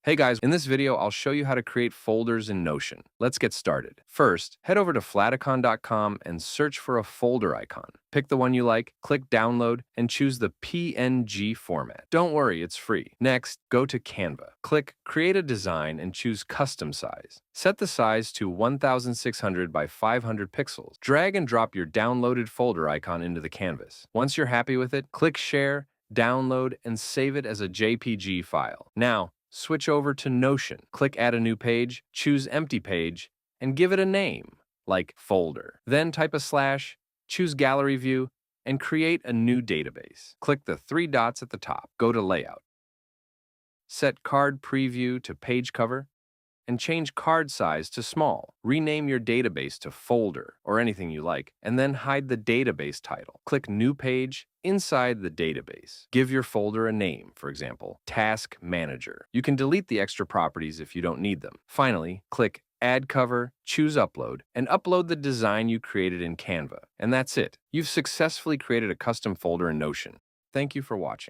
Hey guys, in this video, I'll show you how to create folders in Notion. Let's get started. First, head over to flaticon.com and search for a folder icon. Pick the one you like, click download, and choose the PNG format. Don't worry, it's free. Next, go to Canva. Click create a design and choose custom size. Set the size to 1600 by 500 pixels. Drag and drop your downloaded folder icon into the canvas. Once you're happy with it, click share, download, and save it as a JPG file. Now, switch over to Notion. Click Add a new page, choose Empty Page, and give it a name, like Folder. Then type a slash, choose Gallery View, and create a new database. Click the three dots at the top. Go to Layout. Set Card Preview to Page Cover, and change card size to small. Rename your database to Folder or anything you like, and then hide the database title. Click New Page inside the database. Give your folder a name, for example, Task Manager. You can delete the extra properties if you don't need them. Finally, click Add Cover, choose Upload, and upload the design you created in Canva. And that's it. You've successfully created a custom folder in Notion. Thank you for watching.